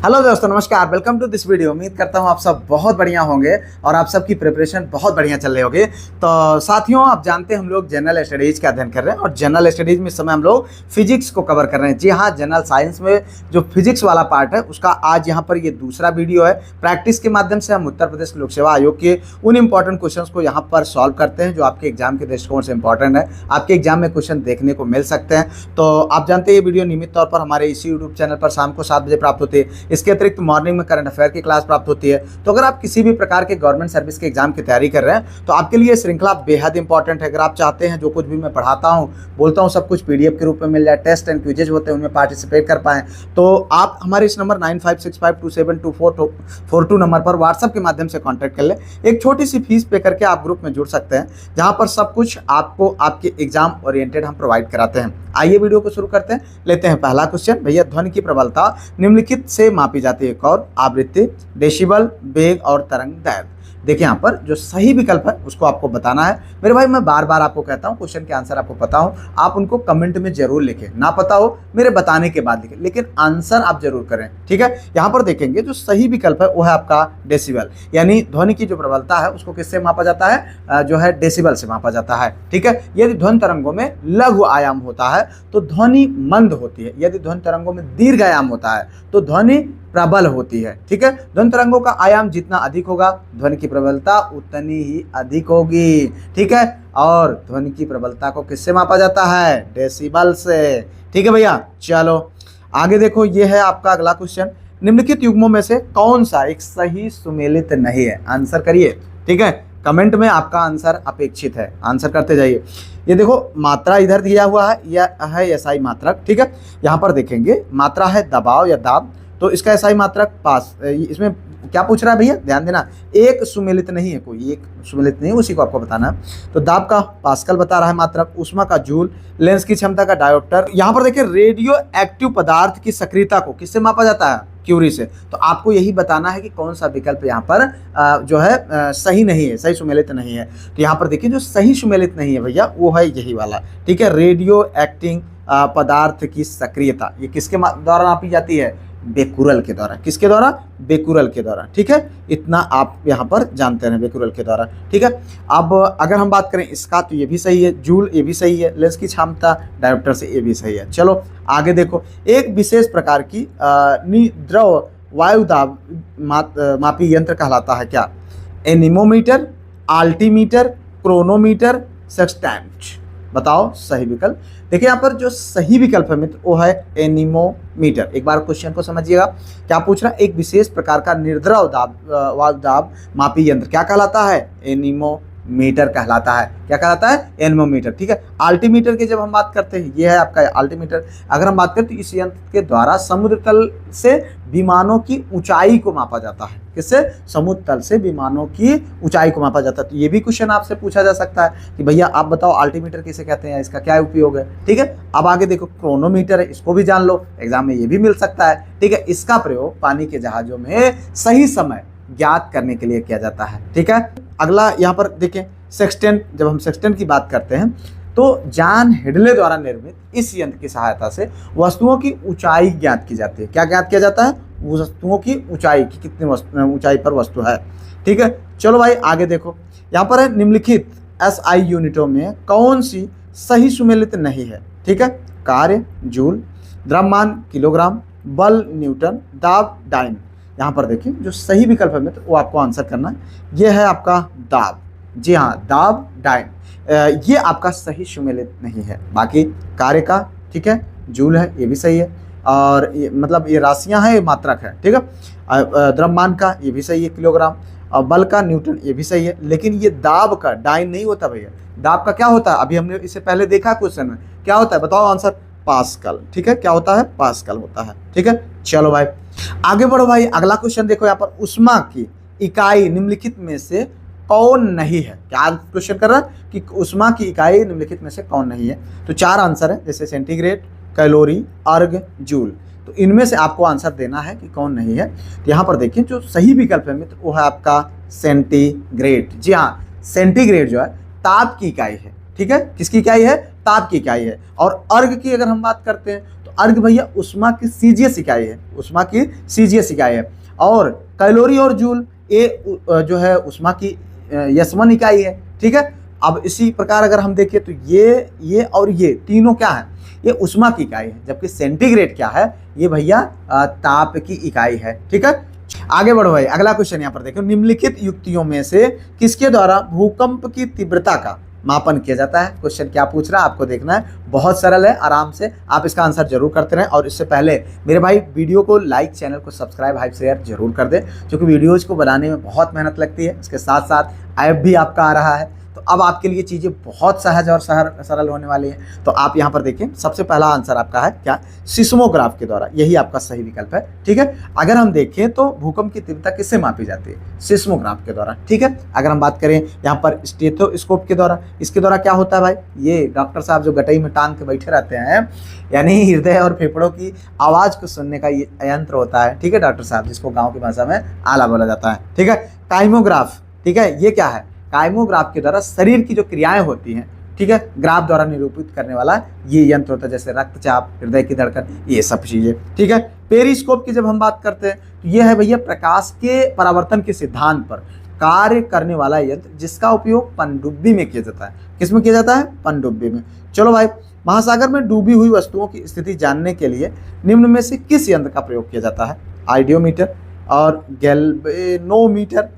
Hello दोस्तों, नमस्कार। Welcome to this video. उम्मीद करता हूँ आप सब बहुत बढ़िया होंगे और आप सबकी प्रिपरेशन बहुत बढ़िया चल रही होगी। तो साथियों, आप जानते हैं हम लोग जनरल स्टडीज़ का अध्ययन कर रहे हैं और जनरल स्टडीज़ में इस समय हम लोग फिजिक्स को कवर कर रहे हैं। जी हाँ, जनरल साइंस में जो फिजिक्स वाला पार्ट है उसका आज यहाँ पर ये दूसरा वीडियो है। प्रैक्टिस के माध्यम से हम उत्तर प्रदेश लोक सेवा आयोग के उन इंपॉर्टेंट क्वेश्चन को यहाँ पर सॉल्व करते हैं जो आपके एग्जाम के दृष्टिकोण से इंपॉर्टेंट है, आपके एग्जाम में क्वेश्चन देखने को मिल सकते हैं। तो आप जानते हैं ये वीडियो नियमित तौर पर हमारे इसी यूट्यूब चैनल पर शाम को 7 बजे प्राप्त होती है। इसके अतिरिक्त मॉर्निंग में करंट अफेयर की क्लास प्राप्त होती है। तो अगर आप किसी भी प्रकार के गवर्नमेंट सर्विस के एग्जाम की तैयारी कर रहे हैं तो आपके लिए श्रृंखला बेहद इंपॉर्टेंट है। अगर आप चाहते हैं जो कुछ भी मैं पढ़ाता हूं बोलता हूं सब कुछ पीडीएफ के रूप में मिल जाए, टेस्ट एंड क्विजेज होते हैं उनमें पार्टिसिपेट कर पाएं, तो आप हमारे इस नंबर 9565272442 नंबर पर व्हाट्सएप के माध्यम से कॉन्टैक्ट कर लें। एक छोटी सी फीस पे करके आप ग्रुप में जुड़ सकते हैं जहां पर सब कुछ आपको आपके एग्जाम ओरिएंटेड हम प्रोवाइड कराते हैं। आइए वीडियो को शुरू करते हैं। लेते हैं पहला क्वेश्चन। भैया, ध्वनि की प्रबलता निम्नलिखित से मापी जाती है। कौन? आवृत्ति, डेसिबल, वेग और तरंग दैर्घ्य। देखिए यहाँ पर जो सही विकल्प है उसको आपको बताना है। मेरे भाई, मैं बार बार आपको कहता हूँ क्वेश्चन के आंसर आपको पता हो आप उनको कमेंट में जरूर लिखें, ना पता हो मेरे बताने के बाद लिखें, लेकिन आंसर आप जरूर करें। ठीक है, यहाँ पर देखेंगे जो सही विकल्प है वो है आपका डेसिबल, यानी ध्वनि की जो प्रबलता है उसको किससे मापा जाता है? जो है डेसिबल से मापा जाता है। ठीक है, यदि ध्वनि तरंगों में लघु आयाम होता है तो ध्वनि मंद होती है, यदि ध्वनि तरंगों में दीर्घ आयाम होता है तो ध्वनि प्रबल होती है। ठीक है, ध्वनि तरंगों का आयाम जितना अधिक होगा ध्वनि की प्रबलता उतनी ही अधिक होगी। ठीक है, और ध्वनि की प्रबलता को किससे मापा जाता है? डेसिबल से। ठीक है भैया, चलो आगे देखो। ये है आपका अगला क्वेश्चन। निम्नलिखित युग्मों में से कौन सा एक सही सुमेलित नहीं है? आंसर करिए। ठीक है, कमेंट में आपका आंसर अपेक्षित है, आंसर करते जाइए। ये देखो मात्रा इधर दिया हुआ है, यह है एसआई मात्रक। ठीक है, यहाँ पर देखेंगे मात्रा है दबाव या दाब, तो इसका एसआई मात्रक पास। इसमें क्या पूछ रहा है भैया, ध्यान देना, एक सुमेलित नहीं है, कोई एक सुमेलित नहीं है, उसी को आपको बताना है। तो दाब का पास्कल बता रहा है मात्रक, ऊष्मा का जूल, लेंस की क्षमता का डायोप्टर। यहाँ पर देखिए रेडियो एक्टिव पदार्थ की सक्रियता को किससे मापा जाता है? क्यूरी से। तो आपको यही बताना है कि कौन सा विकल्प यहाँ पर जो है सही नहीं है, सही सुमेलित नहीं है। तो यहाँ पर देखिए जो सही सुमेलित नहीं है भैया वो है यही वाला। ठीक है, रेडियो एक्टिव पदार्थ की सक्रियता ये किसके द्वारा नापी जाती है? बेकुरल के द्वारा। किसके द्वारा? बेकुरल के द्वारा। ठीक है, इतना आप यहाँ पर जानते हैं, बेकुरल के द्वारा। ठीक है, अब अगर हम बात करें इसका तो ये भी सही है, जूल ये भी सही है, लेंस की क्षमता डायोप्टर से ये भी सही है। चलो आगे देखो। एक विशेष प्रकार की निद्रव वायु दाब मापी यंत्र कहलाता है क्या? Anemometer, altimeter, chronometer, sextant. बताओ सही विकल्प। देखिए यहाँ पर जो सही विकल्प है मित्र वो है एनीमोमीटर। एक बार क्वेश्चन को समझिएगा, क्या पूछ रहा है? एक विशेष प्रकार का निर्द्रव दाब मापी यंत्र क्या कहलाता है? एनीमोमीटर कहलाता है। क्या कहलाता है? एनीमोमीटर। ठीक है, अल्टीमीटर की जब हम बात करते हैं ये है आपका अल्टीमीटर। अगर हम बात करें तो इस यंत्र के द्वारा समुद्र तल से विमानों की ऊंचाई को मापा जाता है। किससे? समुद्र तल से विमानों की ऊंचाई को मापा जाता है। तो ये भी क्वेश्चन आपसे पूछा जा सकता है कि भैया आप बताओ अल्टीमीटर किसे कहते हैं, इसका क्या उपयोग है? ठीक है, अब आगे देखो क्रोनोमीटर है, इसको भी जान लो, एग्जाम में ये भी मिल सकता है। ठीक है, इसका प्रयोग पानी के जहाजों में सही समय ज्ञात करने के लिए किया जाता है। ठीक है, अगला यहाँ पर देखें सेक्सटेंट। जब हम सेक्सटेंट की बात करते हैं तो जॉन हेडले द्वारा निर्मित इस यंत्र की सहायता से वस्तुओं की ऊंचाई ज्ञात की जाती है। क्या ज्ञात किया जाता है? वस्तुओं की ऊंचाई की कितनी ऊंचाई पर वस्तु है। ठीक है, चलो भाई आगे देखो। यहाँ पर है निम्नलिखित एसआई यूनिटों में कौन सी सही सुमेलित नहीं है? ठीक है, कार्य जूल, द्रव्यमान किलोग्राम, बल न्यूटन, दाब डाइन। यहाँ पर देखिए जो सही विकल्प है मित्र वो आपको आंसर करना है। ये है आपका दाब। जी हाँ, दाब डाइन ये आपका सही सुमेलित नहीं है। बाकी कार्य का ठीक है, जूल है ये भी सही है, और ये मतलब ये राशियां हैं, ये मात्रक है। ठीक है, द्रव्यमान का ये भी सही है किलोग्राम, और बल का न्यूटन ये भी सही है, लेकिन ये दाब का डाइन नहीं होता भैया। दाब का क्या होता है? अभी हमने इससे पहले देखा क्वेश्चन में, क्या होता है बताओ आंसर? पास्कल। ठीक है, क्या होता है? पास्कल होता है। ठीक है, चलो भाई आगे बढ़ो भाई। अगला क्वेश्चन देखो, यहाँ पर ऊष्मा की इकाई निम्नलिखित में से कौन नहीं है? क्या क्वेश्चन कर रहा है कि ऊष्मा की इकाई निम्नलिखित में से कौन नहीं है? तो 4 आंसर है, जैसे सेंटीग्रेड, कैलोरी, अर्ग, जूल। तो इनमें से आपको आंसर देना है कि कौन नहीं है। तो यहाँ पर देखिए जो सही विकल्प है मित्र वो है आपका सेंटीग्रेड। जी हाँ, सेंटीग्रेड जो है ताप की इकाई है। ठीक है, किसकी इकाई है? ताप की इकाई है। और अर्ग की अगर हम बात करते हैं तो अर्घ भैया उष्मा की सीजीएस इकाई है, उष्मा की सीजीएस इकाई है। और कैलोरी और जूल ये जो है उष्मा की यशमन इकाई है, ठीक है। अब इसी प्रकार अगर हम देखें तो ये और ये तीनों क्या है, ये उष्मा की इकाई है, जबकि सेंटीग्रेड क्या है, ये भैया ताप की इकाई है, ठीक है। आगे बढ़ो भाई, अगला क्वेश्चन यहाँ पर देखो, निम्नलिखित युक्तियों में से किसके द्वारा भूकंप की तीव्रता का मापन किया जाता है। क्वेश्चन क्या पूछ रहा है आपको देखना है, बहुत सरल है, आराम से आप इसका आंसर जरूर करते रहें। और इससे पहले मेरे भाई वीडियो को लाइक, चैनल को सब्सक्राइब, हाइप शेयर जरूर कर दें, क्योंकि वीडियोज को बनाने में बहुत मेहनत लगती है। इसके साथ साथ ऐप भी आपका आ रहा है, तो अब आपके लिए चीज़ें बहुत सहज और सरल होने वाली हैं। तो आप यहाँ पर देखें, सबसे पहला आंसर आपका है क्या, सिस्मोग्राफ के द्वारा, यही आपका सही विकल्प है, ठीक है। अगर हम देखें तो भूकंप की तीव्रता किससे मापी जाती है, सिस्मोग्राफ के द्वारा, ठीक है। अगर हम बात करें यहाँ पर स्टेथोस्कोप के द्वारा, इसके द्वारा क्या होता है भाई, ये डॉक्टर साहब जो गटई में टांग के बैठे रहते हैं, यानी हृदय और फेफड़ों की आवाज़ को सुनने का ये यंत्र होता है, ठीक है डॉक्टर साहब, जिसको गाँव की भाषा में आला बोला जाता है, ठीक है। काइमोग्राफ, ठीक है, ये क्या है, काइमोग्राफ के द्वारा शरीर की जो क्रियाएं होती हैं, ठीक है, ग्राफ द्वारा निरूपित करने वाला ये यंत्र होता है, जैसे रक्तचाप, हृदय की धड़कन, ये सब चीजें, ठीक है। पेरिस्कोप की जब हम बात करते हैं तो ये है भैया प्रकाश के परावर्तन के सिद्धांत पर कार्य करने वाला यंत्र, जिसका उपयोग पनडुब्बी में किया जाता है। किसमें किया जाता है, पनडुब्बी में। चलो भाई, महासागर में डूबी हुई वस्तुओं की स्थिति जानने के लिए निम्न में से किस यंत्र का प्रयोग किया जाता है, आइडियोमीटर और गैल्वेनोमीटर,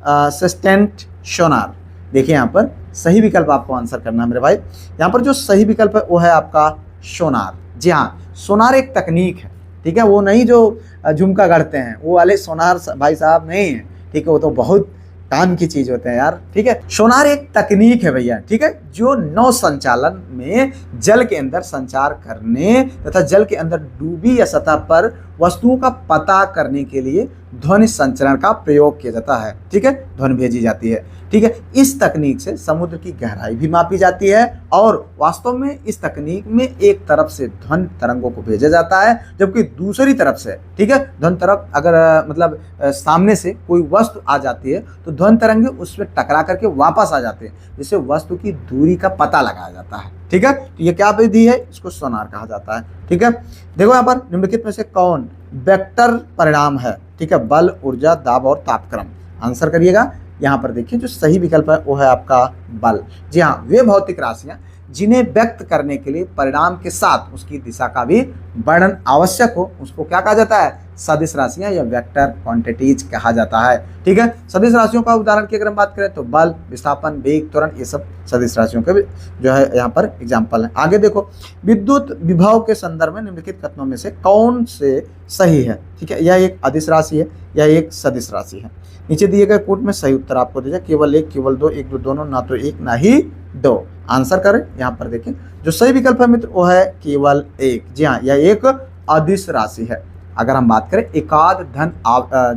सस्टेंट सोनार। देखिए यहाँ पर सही विकल्प आपको आंसर करना है मेरे भाई, यहाँ पर जो सही विकल्प है वो है आपका सोनार। जी हाँ, सोनार एक तकनीक है, ठीक है, वो नहीं जो झुमका गढ़ते हैं वो वाले सोनार भाई साहब नहीं है, ठीक है, वो तो बहुत काम की चीज होते हैं यार, ठीक है। सोनार एक तकनीक है भैया, ठीक है, जो नौ संचालन में जल के अंदर संचार करने तथा जल के अंदर डूबी या सतह पर वस्तुओं का पता करने के लिए ध्वनि संचरण का प्रयोग किया जाता है, ठीक है, ध्वनि भेजी जाती है, ठीक है। इस तकनीक से समुद्र की गहराई भी मापी जाती है और वास्तव में इस तकनीक में एक तरफ से ध्वनि तरंगों को भेजा जाता है, जबकि दूसरी तरफ से, ठीक है, ध्वनि तरंग अगर मतलब सामने से कोई वस्तु आ जाती है तो ध्वनि तरंगे उसमें टकरा करके वापस आ जाते हैं, जिससे वस्तु की दूरी का पता लगाया जाता है, ठीक है। तो ये क्या विधि है, इसको सोनार कहा जाता है, ठीक है। देखो यहाँ पर निम्नलिखित में से कौन वेक्टर परिणाम है, ठीक है, बल, ऊर्जा, दाब और तापक्रम। आंसर करिएगा। यहाँ पर देखिए जो सही विकल्प है वो है आपका बल। जी हाँ, वे भौतिक राशियां जिन्हें व्यक्त करने के लिए परिणाम के साथ उसकी दिशा का भी वर्णन आवश्यक हो, उसको क्या कहा जाता है, सदिश राशियां या वेक्टर क्वांटिटीज कहा जाता है, ठीक है। सदिश राशियों का उदाहरण की अगर हम बात करें तो बल, विस्थापन, वेग, त्वरण, ये सब सदिश राशियों के भी जो है यहाँ पर एग्जाम्पल है। आगे देखो, विद्युत विभव के संदर्भ में निम्नलिखित कथनों में से कौन से सही है, ठीक है, यह एक अदिश राशि है या एक सदिश राशि है। नीचे दिए गए कोट में सही उत्तर आपको दीजिए, केवल एक, केवल दो, एक दो दोनों, ना तो एक ना ही दो। आंसर करें। यहाँ पर देखें जो सही विकल्प है मित्र वो है केवल एक। जी हाँ, यह एक अदिश राशि है। अगर हम बात करें एकाध धन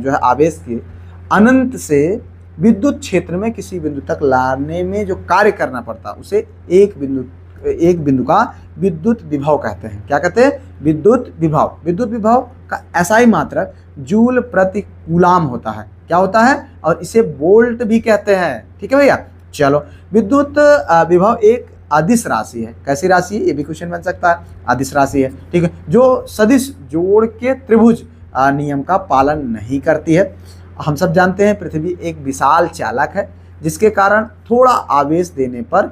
जो है आवेश के अनंत से विद्युत क्षेत्र में किसी बिंदु तक लाने में जो कार्य करना पड़ता है उसे एक बिंदु का विद्युत विभव कहते हैं। क्या कहते हैं, विद्युत विभव। विद्युत विभव का SI मात्रक जूल प्रति कूलाम होता है। क्या होता है, और इसे वोल्ट भी कहते हैं, ठीक है भैया। चलो, विद्युत विभव एक अदिश राशि है। कैसी राशि है, ये भी क्वेश्चन बन सकता है। अदिश राशि है, ठीक है, जो सदिश जोड़ के त्रिभुज नियम का पालन नहीं करती है। हम सब जानते हैं पृथ्वी एक विशाल चालक है, जिसके कारण थोड़ा आवेश देने पर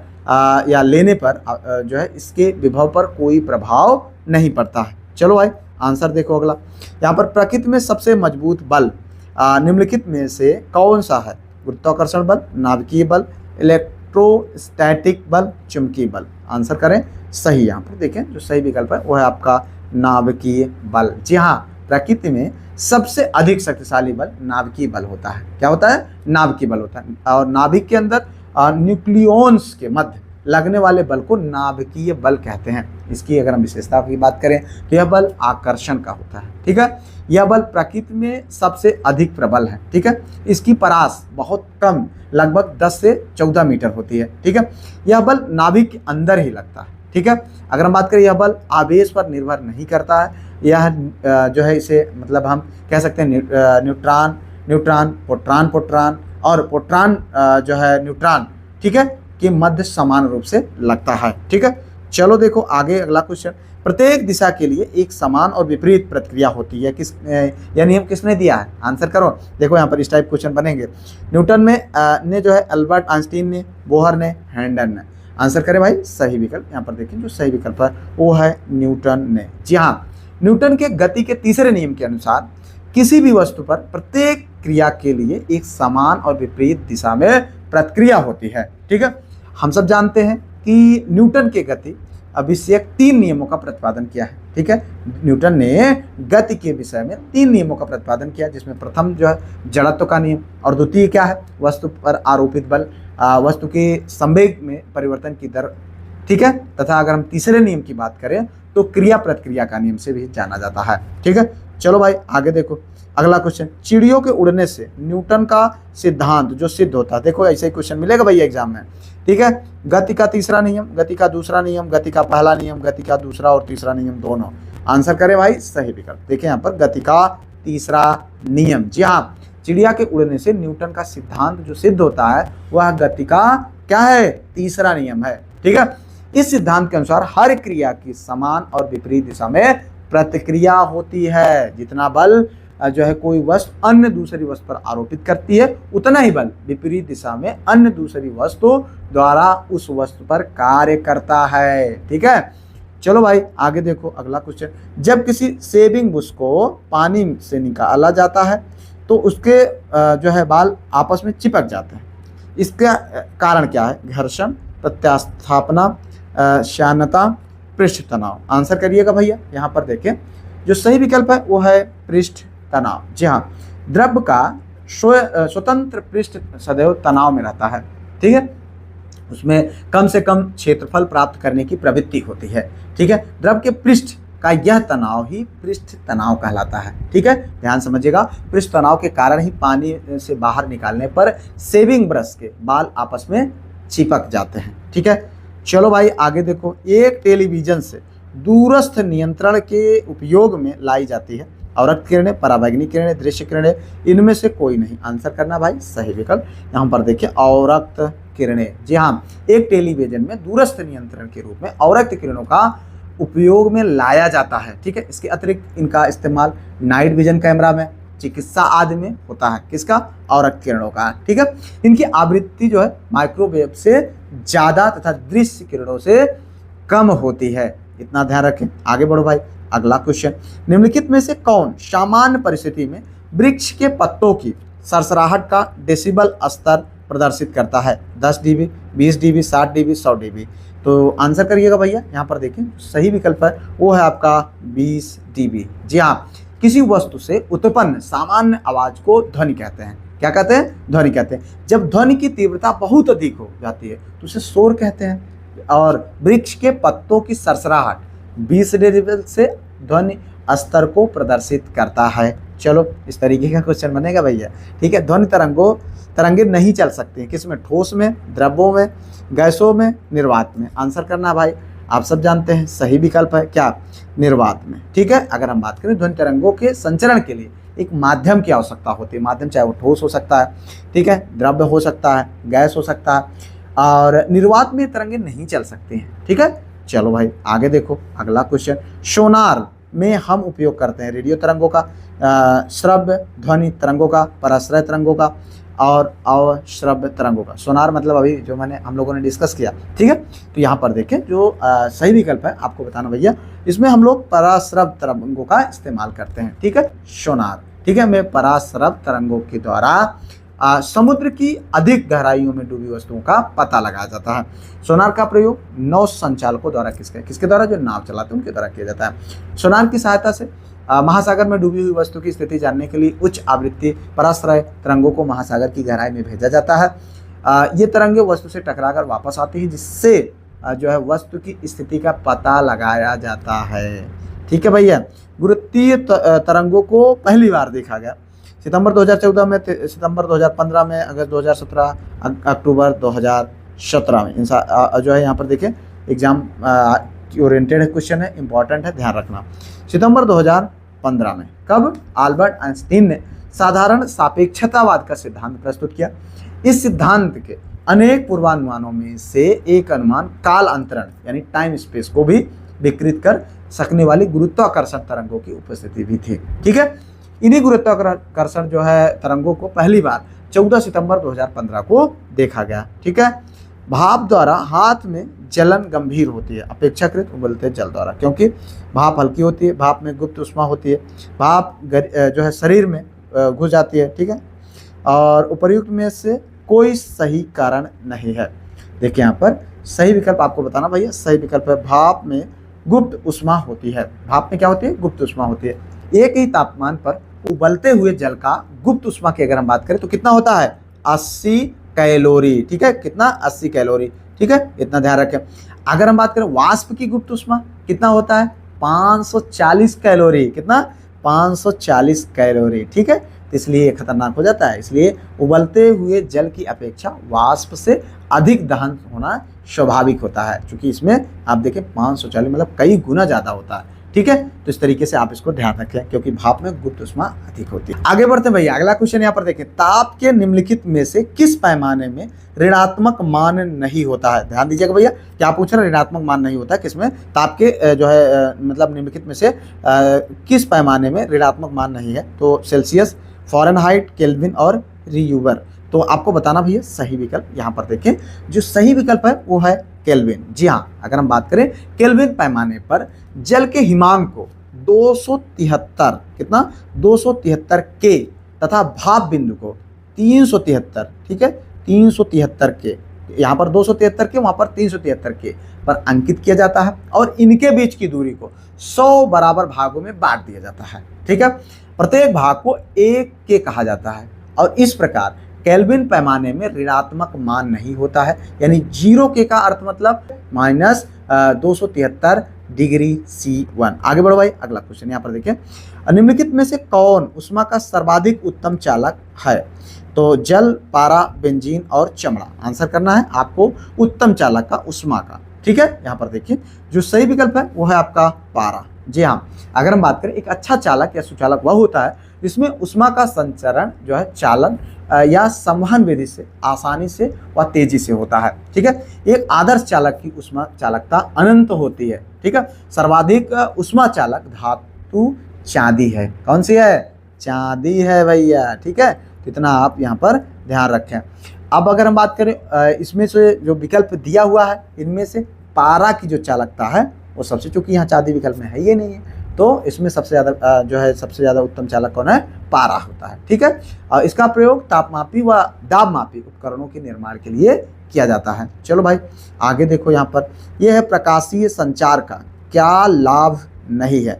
या लेने पर जो है इसके विभव पर कोई प्रभाव नहीं पड़ता है। चलो भाई, आंसर देखो अगला। यहाँ पर प्रकृति में सबसे मजबूत बल निम्नलिखित में से कौन सा है, गुरुत्वाकर्षण बल, नाभिकीय बल, इलेक्ट्रोस्टैटिक बल, चुंबकीय बल। आंसर करें सही। यहाँ पर देखें जो सही विकल्प है वो है आपका नाभिकीय बल। जी हाँ, प्रकृति में सबसे अधिक शक्तिशाली बल नाभिकीय बल होता है। क्या होता है, नाभिकीय बल होता है। और नाभिक के अंदर न्यूक्लियॉन्स के मध्य लगने वाले बल को नाभिकीय बल कहते हैं। इसकी अगर हम विशेषता की बात करें तो यह बल आकर्षण का होता है, ठीक है। यह बल प्रकृति में सबसे अधिक प्रबल है, ठीक है। इसकी परास बहुत कम, लगभग 10 से 14 मीटर होती है, ठीक है। यह बल नाभिक के अंदर ही लगता है, ठीक है। अगर हम बात करें यह बल आवेश पर निर्भर नहीं करता है। यह जो है इसे मतलब हम कह सकते हैं न्यूट्रॉन प्रोटॉन और प्रोटॉन जो है न्यूट्रॉन, ठीक है, के मध्य समान रूप से लगता है, ठीक है। चलो देखो आगे अगला क्वेश्चन, प्रत्येक दिशा के लिए एक समान और विपरीत प्रतिक्रिया होती है, यह नियम किसने दिया है? आंसर करो। देखो यहाँ पर इस टाइप क्वेश्चन बनेंगे। न्यूटन ने जो है, अल्बर्ट आइंस्टीन ने, बोहर ने, हैंडल ने। आंसर करें भाई सही विकल्प। यहाँ पर देखिए जो सही विकल्प है वो है न्यूटन ने। जी हाँ, न्यूटन के गति के तीसरे नियम के अनुसार किसी भी वस्तु पर प्रत्येक क्रिया के लिए एक समान और विपरीत दिशा में प्रतिक्रिया होती है। ठीक है, हम सब जानते हैं कि न्यूटन के गति विषयक 3 नियमों का प्रतिपादन किया है। ठीक है, न्यूटन ने गति के विषय में 3 नियमों का प्रतिपादन किया, जिसमें प्रथम जो है जड़त्व का नियम, और द्वितीय क्या है? वस्तु पर आरोपित बल, वस्तु के संवेग में परिवर्तन की दर। ठीक है, तथा अगर हम तीसरे नियम की बात करें तो क्रिया प्रतिक्रिया का नियम से भी जाना जाता है। ठीक है, चलो भाई आगे देखो अगला क्वेश्चन, चिड़ियों के उड़ने से न्यूटन का सिद्धांत जो सिद्ध होता है। देखो ऐसे ही क्वेश्चन मिलेगा भैया एग्जाम में। ठीक है, गति का तीसरा नियम, गति का दूसरा नियम, गति का पहला नियम, गति का दूसरा और तीसरा नियम दोनों। आंसर करें भाई सही विकल्प। देखिए यहाँ पर गति का तीसरा नियम। जी हाँ, चिड़िया के उड़ने से न्यूटन का सिद्धांत जो सिद्ध होता है वह गति का क्या है? तीसरा नियम है। ठीक है, इस सिद्धांत के अनुसार हर क्रिया की समान और विपरीत दिशा में प्रतिक्रिया होती है। जितना बल जो है कोई वस्तु अन्य दूसरी वस्तु पर आरोपित करती है, उतना ही बल विपरीत दिशा में अन्य दूसरी वस्तु द्वारा उस वस्तु पर कार्य करता है। ठीक है, चलो भाई आगे देखो अगला क्वेश्चन, जब किसी सेविंग बुश को पानी से निकाला जाता है तो उसके जो है बाल आपस में चिपक जाते हैं। इसका कारण क्या है? घर्षण, प्रत्यास्थापना, श्यानता, पृष्ठ तनाव। आंसर करिएगा भैया। यहाँ पर देखें जो सही विकल्प है वो है पृष्ठ तनाव। जी हाँ, द्रव का स्वतंत्र पृष्ठ सदैव तनाव में रहता है। ठीक है, उसमें कम से कम क्षेत्रफल प्राप्त करने की प्रवृत्ति होती है। ठीक है, द्रव के पृष्ठ का यह तनाव ही पृष्ठ तनाव कहलाता है। ठीक है, ध्यान समझिएगा, पृष्ठ तनाव के कारण ही पानी से बाहर निकालने पर सेविंग ब्रश के बाल आपस में चिपक जाते हैं। ठीक है, चलो भाई आगे देखो, एक टेलीविजन से दूरस्थ नियंत्रण के उपयोग में लाई जाती है अवरक्त किरणें, पराबैंगनी किरणें, दृश्य किरणें, इनमें से कोई नहीं। आंसर करना भाई सही विकल्प। यहाँ पर देखिए अवरक्त किरणें। जी हाँ, एक टेलीविजन में दूरस्थ नियंत्रण के रूप में अवरक्त किरणों का उपयोग में लाया जाता है। ठीक है, इसके अतिरिक्त इनका इस्तेमाल नाइट विजन कैमरा में, चिकित्सा आदि में होता है। किसका? अवरक्त किरणों का। ठीक है, इनकी आवृत्ति जो है माइक्रोवेव से ज़्यादा तथा दृश्य किरणों से कम होती है। इतना ध्यान रखें। आगे बढ़ो भाई अगला क्वेश्चन, निम्नलिखित में से कौन सामान्य परिस्थिति में वृक्ष के पत्तों की सरसराहट का डेसिबल स्तर प्रदर्शित करता है? 10 dB, 20 dB, 60 dB, 100 dB। तो आंसर करिएगा भैया। यहाँ पर देखिए सही विकल्प है वो है आपका 20 dB। जी हाँ, किसी वस्तु से उत्पन्न सामान्य आवाज को ध्वनि कहते हैं। क्या कहते हैं? ध्वनि कहते हैं। जब ध्वनि की तीव्रता बहुत अधिक हो जाती है तो उसे शोर कहते हैं। और वृक्ष के पत्तों की सरसराहट 20 डेसिबल से ध्वनि स्तर को प्रदर्शित करता है। चलो इस तरीके का क्वेश्चन बनेगा भैया। ठीक है, ध्वनि तरंगे नहीं चल सकती हैं। किसमें? ठोस में, द्रव्यों में, गैसों में, निर्वात में। आंसर करना भाई आप सब जानते हैं सही विकल्प है क्या? निर्वात में। ठीक है, अगर हम बात करें ध्वनि तरंगों के संचरण के लिए एक माध्यम की आवश्यकता होती है। माध्यम चाहे वो ठोस हो सकता है, ठीक है, द्रव्य हो सकता है, गैस हो सकता है, और निर्वात में तरंगे नहीं चल सकती हैं। ठीक है, चलो भाई आगे देखो अगला क्वेश्चन, सोनार में हम उपयोग करते हैं रेडियो तरंगों का, श्रव्य ध्वनि तरंगों का, पराश्रय तरंगों का और अवश्रव्य तरंगों का। सोनार मतलब अभी जो हम लोगों ने डिस्कस किया। ठीक है, तो यहाँ पर देखें जो सही विकल्प है आपको बताना भैया, इसमें हम लोग पराश्रव्य तरंगों का इस्तेमाल करते हैं। ठीक है, सोनार। ठीक है, में पराश्रव्य तरंगों के द्वारा समुद्र की अधिक गहराइयों में डूबी वस्तुओं का पता लगाया जाता है। सोनार का प्रयोग नौ संचालकों द्वारा किसके द्वारा? जो नाव चलाते हैं उनके द्वारा किया जाता है। सोनार की सहायता से महासागर में डूबी हुई वस्तु की स्थिति जानने के लिए उच्च आवृत्ति पराश्रय तरंगों को महासागर की गहराई में भेजा जाता है। ये तरंगे वस्तु से टकराकर वापस आती है, जिससे जो है वस्तु की स्थिति का पता लगाया जाता है। ठीक है भैया, गुरुत्वीय तरंगों को पहली बार देखा गया सितंबर 2014 में, सितंबर 2015 में, अगस्त 2017, अक्टूबर 2017 में। जो है यहाँ पर देखें एग्जाम ओरिएंटेड क्वेश्चन है, इंपॉर्टेंट है, ध्यान रखना। सितंबर 2015 में कब? अल्बर्ट आइंस्टीन ने साधारण सापेक्षतावाद का सिद्धांत प्रस्तुत किया। इस सिद्धांत के अनेक पूर्वानुमानों में से एक अनुमान काल अंतरण यानी टाइम स्पेस को भी विकृत कर सकने वाली गुरुत्वाकर्षण तरंगों की उपस्थिति भी थी। ठीक है, इन्हीं गुरुत्वाकर्षण जो है तरंगों को पहली बार 14 सितंबर 2015 को देखा गया। ठीक है, भाप द्वारा हाथ में जलन गंभीर होती है अपेक्षाकृत उबलते जल द्वारा, क्योंकि भाप हल्की होती है, भाप में गुप्त उष्मा होती है, भाप जो है शरीर में घुस जाती है। ठीक है, और उपर्युक्त में से कोई सही कारण नहीं है। देखिए यहाँ पर सही विकल्प आपको बताना भैया, सही विकल्प है भाप में गुप्त उष्मा होती है। भाप में क्या होती है? गुप्त उष्मा होती है। एक ही तापमान पर उबलते हुए जल का गुप्त उष्मा की अगर हम बात करें तो कितना होता है? 80 कैलोरी। ठीक है, कितना? 80 कैलोरी। ठीक है, इतना ध्यान रखें। अगर हम बात करें वाष्प की गुप्त उष्मा कितना होता है? 540 कैलोरी। कितना? 540 कैलोरी। ठीक है, तो इसलिए ये खतरनाक हो जाता है। इसलिए उबलते हुए जल की अपेक्षा वाष्प से अधिक दहन होना स्वाभाविक होता है, क्योंकि इसमें आप देखें 540 मतलब कई गुना ज़्यादा होता है। ठीक है, तो इस तरीके से आप इसको ध्यान रखें, क्योंकि भाप में गुप्त उष्मा अधिक होती है। आगे बढ़ते हैं भैया, अगला क्वेश्चन यहाँ पर देखें, ताप के निम्नलिखित में से किस पैमाने में ऋणात्मक मान नहीं होता है? ध्यान दीजिएगा भैया, क्या पूछ रहे हैं? ऋणात्मक मान नहीं होता है किसमें? ताप के जो है मतलब निम्नलिखित में से किस पैमाने में ऋणात्मक मान नहीं है? तो सेल्सियस, फ़ारेनहाइट, केल्विन और रियूबर। तो आपको बताना भैया सही विकल्प। यहाँ पर देखें, जो सही विकल्प है वो है केल्विन। जी हाँ, अगर हम बात करें केल्विन पैमाने पर जल के हिमांक को 273 कितना? 273 के तथा भाप बिंदु को 373, ठीक है, 373 के, यहाँ पर 273 के, वहाँ पर 373 के पर अंकित किया जाता है और इनके बीच की दूरी को 100 बराबर भागों में बांट दिया जाता है। ठीक है, प्रत्येक भाग को 1 के कहा जाता है और इस प्रकार केल्विन पैमाने में ऋणात्मक मान नहीं होता है, यानी 0 के का अर्थ मतलब माइनस 273 डिग्री C1। आगे बढ़ो भाई, अगला क्वेश्चन यहाँ पर देखिए, निम्नलिखित में से कौन उष्मा का सर्वाधिक उत्तम चालक है? तो जल, पारा, बेंजीन और चमड़ा। आंसर करना है आपको उत्तम चालक का, उष्मा का। ठीक है, यहाँ पर देखिए जो सही विकल्प है वो है आपका पारा। जी हाँ, अगर हम बात करें एक अच्छा चालक या सुचालक वह होता है जिसमें उष्मा का संचरण जो है चालन या संवहन विधि से आसानी से व तेजी से होता है। ठीक है, एक आदर्श चालक की उष्मा चालकता अनंत होती है। ठीक है, सर्वाधिक उष्मा चालक धातु चांदी है। कौन सी है? चांदी है भैया। ठीक है, तो इतना आप यहाँ पर ध्यान रखें। अब अगर हम बात करें इसमें से जो विकल्प दिया हुआ है इनमें से पारा की जो चालकता है वो सबसे, चूंकि यहाँ चांदी विकल्प में है ये नहीं है, तो इसमें सबसे ज़्यादा जो है सबसे ज़्यादा उत्तम चालक कौन है? पारा होता है। ठीक है, और इसका प्रयोग तापमापी व दाबमापी उपकरणों के निर्माण के लिए किया जाता है। चलो भाई आगे देखो, यहाँ पर यह है प्रकाशीय संचार का क्या लाभ नहीं है?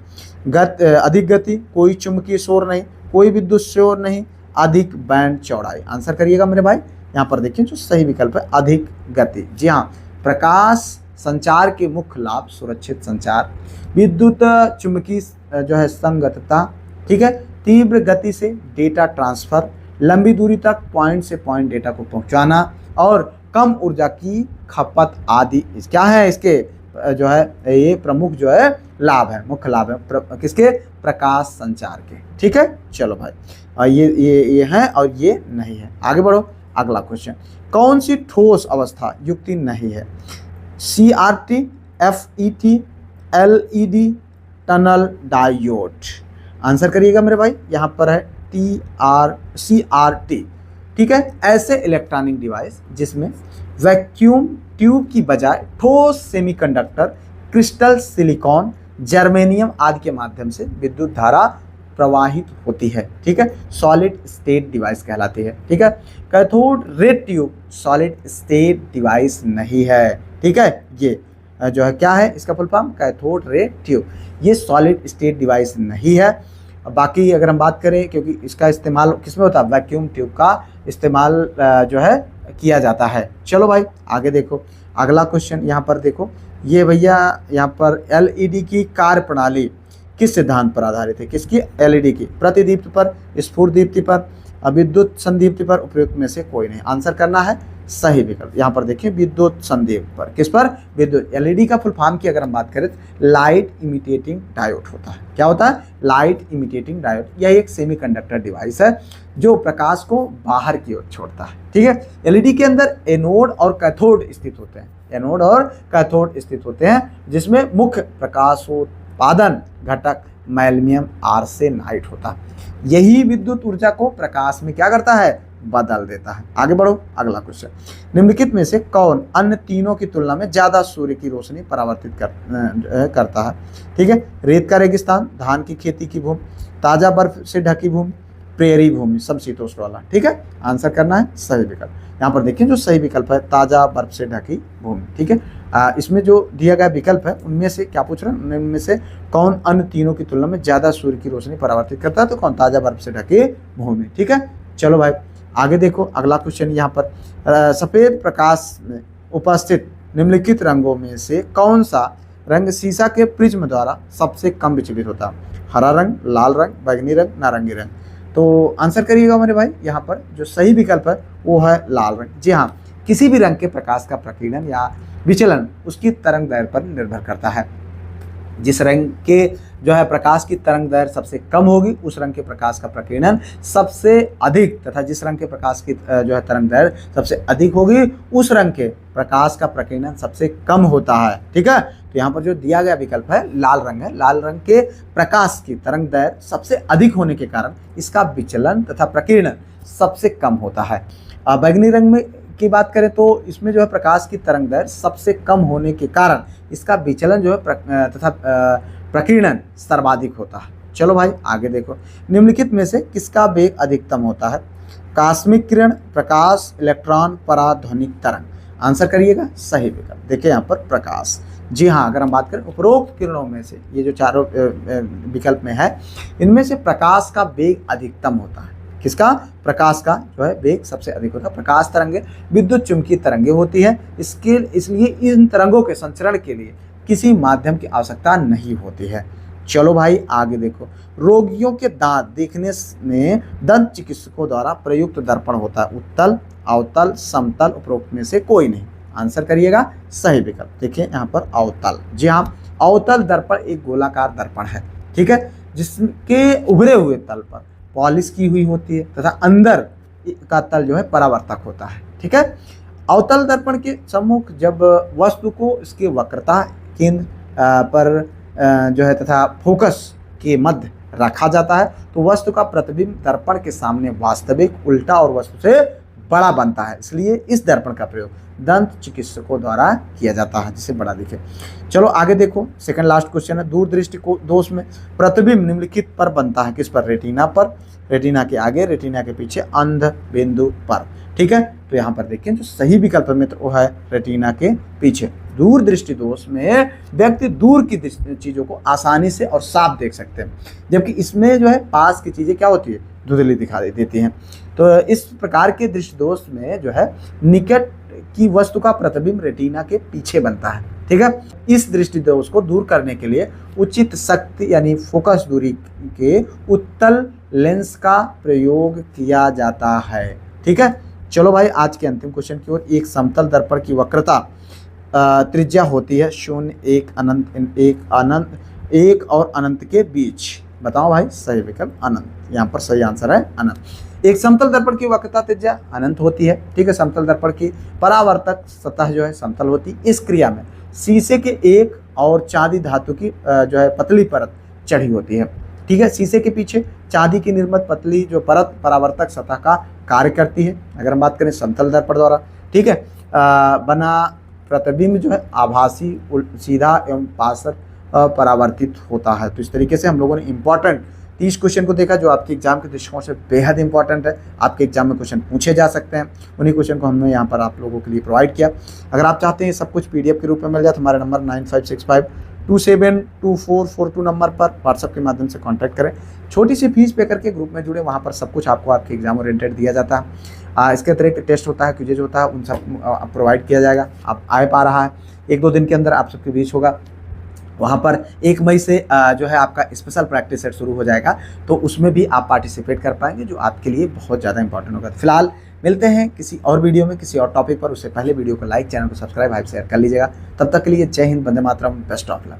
अधिक गति, कोई चुंबकीय शोर नहीं, कोई विद्युत शोर नहीं, अधिक बैंड चौड़ाई। आंसर करिएगा मेरे भाई। यहाँ पर देखिए जो सही विकल्प है अधिक गति। जी हाँ, प्रकाश संचार के मुख्य लाभ सुरक्षित संचार, विद्युत चुंबकीय जो है संगतता, ठीक है, तीव्र गति से डेटा ट्रांसफर, लंबी दूरी तक पॉइंट से पॉइंट डेटा को पहुंचाना और कम ऊर्जा की खपत आदि क्या है इसके जो है ये प्रमुख जो है लाभ है, मुख्य लाभ है किसके? प्रकाश संचार के। ठीक है, चलो भाई ये है और ये नहीं है। आगे बढ़ो, अगला क्वेश्चन, कौन सी ठोस अवस्था युक्ति नहीं है? CRT, FET, LED, tunnel diode. Answer करिएगा मेरे भाई। यहाँ पर है CRT। ठीक है, ऐसे इलेक्ट्रॉनिक डिवाइस जिसमें वैक्यूम ट्यूब की बजाय ठोस सेमीकंडक्टर, क्रिस्टल, सिलिकॉन, जर्मेनियम आदि के माध्यम से विद्युत धारा प्रवाहित होती है। ठीक है, सॉलिड स्टेट डिवाइस कहलाती है। ठीक है, cathode ray tube solid state device नहीं है। ठीक है, ये जो है क्या है इसका full form? Cathode ray tube. ये सॉलिड स्टेट डिवाइस नहीं है। बाकी अगर हम बात करें, क्योंकि इसका इस्तेमाल किसमें होता है? वैक्यूम ट्यूब का इस्तेमाल जो है किया जाता है। चलो भाई आगे देखो, अगला क्वेश्चन यहाँ पर देखो, ये भैया यहाँ पर LED की कार्य प्रणाली किस सिद्धांत पर आधारित है? किसकी? LED की। प्रतिदीप्ति पर, स्फुर दीप्ति पर, विद्युत संदीप्ति पर, उपयुक्त में से कोई नहीं। आंसर करना है सही विकल्प। यहाँ पर देखिए विद्युत संदेश पर, किस पर? विद्युत। एलईडी का फुल फॉर्म की अगर हम बात करें तो लाइट इमिटेटिंग डायोड होता है। क्या होता है? Light imitating diode. यह एक सेमीकंडक्टर डिवाइस है जो प्रकाश को बाहर की ओर छोड़ता है। ठीक है। एलईडी के अंदर एनोड और कैथोड स्थित होते हैं, एनोड और कैथोड स्थित होते हैं, जिसमें मुख्य प्रकाशोत्पादन घटक मैग्नीशियम आर्सेनाइड होता है। यही विद्युत ऊर्जा को प्रकाश में क्या करता है? बदल देता है। आगे बढ़ो, अगला क्वेश्चन। निम्नलिखित में से कौन अन्य तीनों की तुलना में ज्यादा सूर्य की रोशनी परावर्तित करता है? ठीक है। रेत का रेगिस्तान, धान की खेती की भूमि, ताजा बर्फ से ढकी भूमि, प्रेरी भूमि, समशीतोष्ण वाला। ठीक है, आंसर करना है सही विकल्प। यहाँ पर देखिए जो सही विकल्प है ताजा बर्फ से ढकी भूमि। ठीक है। इसमें जो दिया गया विकल्प है उनमें से क्या पूछ रहे हैं? उनमें से कौन अन्य तीनों की तुलना में ज्यादा सूर्य की रोशनी परावर्तित करता है? तो कौन? ताजा बर्फ से ढकी भूमि। ठीक है। चलो भाई आगे देखो, अगला क्वेश्चन यहाँ पर सफेद प्रकाश में उपस्थित निम्नलिखित रंगों में से कौन सा रंग शीशा के प्रिज्म द्वारा सबसे कम विचलित होता है? हरा रंग, लाल रंग, बैंगनी रंग, नारंगी रंग। तो आंसर करिएगा मेरे भाई। यहाँ पर जो सही विकल्प है वो है लाल रंग। जी हाँ, किसी भी रंग के प्रकाश का प्रकीर्णन या विचलन उसकी तरंग दैर्घ्य पर निर्भर करता है। जिस रंग के जो है प्रकाश की तरंग दैर्घ्य सबसे कम होगी उस रंग के प्रकाश का प्रकीर्णन सबसे अधिक, तथा जिस रंग के प्रकाश की जो है तरंग दैर्घ्य सबसे अधिक होगी उस रंग के प्रकाश का प्रकीर्णन सबसे कम होता है। ठीक है। तो यहाँ पर जो दिया गया विकल्प है लाल रंग है। लाल रंग के प्रकाश की तरंग दैर्घ्य सबसे अधिक होने के कारण इसका विचलन तथा प्रकीर्णन सबसे कम होता है। बैंगनी रंग में की बात करें तो इसमें जो है प्रकाश की तरंग दैर्घ्य सबसे कम होने के कारण इसका विचलन जो है तथा प्रकीर्णन सर्वाधिक होता है। चलो भाई आगे देखो, निम्नलिखित में से किसका वेग अधिकतम होता है? कॉस्मिक किरण, प्रकाश, इलेक्ट्रॉन, पराध्वनिक तरंग। आंसर करिएगा सही विकल्प। देखिए यहाँ पर प्रकाश। जी हाँ, अगर हम बात करें उपरोक्त किरणों में से, ये जो चारों विकल्प में है इनमें से प्रकाश का वेग अधिकतम होता है। किसका? प्रकाश का जो है वेग सबसे अधिक होता है। प्रकाश तरंगे विद्युत चुंबकीय तरंगे होती है, इसलिए इन तरंगों के संचरण के लिए किसी माध्यम की आवश्यकता नहीं होती है। चलो भाई आगे देखो, रोगियों के दांत देखने में दंत चिकित्सकों द्वारा प्रयुक्त दर्पण होता है। उत्तल, अवतल, समतल, उपरोक्त में से कोई नहीं। आंसर करिएगा सही विकल्प। देखिए यहाँ पर अवतल। जी हाँ, अवतल दर्पण एक गोलाकार दर्पण है। ठीक है, जिसके उभरे हुए तल पर पॉलिश की हुई होती है तथा अंदर का तल जो है परावर्तक होता है। ठीक है। अवतल दर्पण के सम्मुख जब वस्तु को इसके वक्रता केंद्र पर जो है तथा फोकस के मध्य रखा जाता है तो वस्तु का प्रतिबिंब दर्पण के सामने वास्तविक, उल्टा और वस्तु से बड़ा बनता है। इसलिए इस दर्पण का प्रयोग दंत चिकित्सकों द्वारा किया जाता है जिससे बड़ा दिखे। चलो आगे देखो, सेकंड लास्ट क्वेश्चन है। दूरदृष्टि को दोष में प्रतिबिंब निम्नलिखित पर बनता है। किस पर? रेटिना पर, रेटिना के आगे, रेटिना के पीछे, अंध बिंदु पर। ठीक है। तो यहाँ पर देखिए जो सही विकल्प मित्र वो है रेटिना के पीछे। दूरदृष्टि दोष में व्यक्ति दूर की चीजों को आसानी से और साफ देख सकते हैं, जबकि इसमें जो है पास की चीजें क्या होती है? धुंधली दिखा देती हैं। तो इस प्रकार के दृष्टि दोष में जो है निकट की वस्तु का प्रतिबिंब रेटिना के पीछे बनता है। ठीक है। इस दृष्टि दोष को दूर करने के लिए उचित शक्ति यानी फोकस दूरी के उत्तल लेंस का प्रयोग किया जाता है। ठीक है। चलो भाई आज के अंतिम क्वेश्चन की ओर। एक समतल दर्पण की वक्रता त्रिज्या होती है 0, 1, अनंत, 1 और अनंत के बीच। बताओ भाई सही विकल्प अनंत। यहाँ पर सही आंसर है अनंत। एक समतल दर्पण की वक्रता त्रिज्या अनंत होती है। ठीक है। समतल दर्पण की परावर्तक सतह जो है समतल होती है। इस क्रिया में शीशे के एक और चांदी धातु की जो है पतली परत चढ़ी होती है। ठीक है। शीशे के पीछे चांदी की निर्मित पतली जो परत परावर्तक सतह का कार्य करती है। अगर हम बात करें समतल दर्पण द्वारा, ठीक है, बना प्रतिबिंब जो है आभासी, सीधा एवं पार्श्व परावर्तित होता है। तो इस तरीके से हम लोगों ने इंपॉर्टेंट 30 क्वेश्चन को देखा जो आपके एग्जाम के दृष्टिकोण से बेहद इंपॉर्टेंट है। आपके एग्जाम में क्वेश्चन पूछे जा सकते हैं, उन्हीं क्वेश्चन को हमने यहाँ पर आप लोगों के लिए प्रोवाइड किया। अगर आप चाहते हैं सब कुछ PDF के रूप में मिल जाए तो हमारा नंबर 9565272442 नंबर पर व्हाट्सएप के माध्यम से कॉन्टैक्ट करें। छोटी सी फीस पे करके ग्रुप में जुड़े, वहाँ पर सब कुछ आपको आपके एग्जाम ओरिएंटेड दिया जाता है। इसके अतिरिक्त टेस्ट होता है, क्विजेज होता है, उन सब प्रोवाइड किया जाएगा। आप आ पा रहा है 1-2 दिन के अंदर आप सबके बीच होगा। वहाँ पर 1 मई से जो है आपका स्पेशल प्रैक्टिस सेट शुरू हो जाएगा, तो उसमें भी आप पार्टिसिपेट कर पाएंगे जो आपके लिए बहुत ज़्यादा इंपॉर्टेंट होगा। फिलहाल मिलते हैं किसी और वीडियो में किसी और टॉपिक पर। उससे पहले वीडियो को लाइक, चैनल को सब्सक्राइब, हाइप शेयर कर लीजिएगा। तब तक के लिए जय Hind, Vande Mataram, best of luck.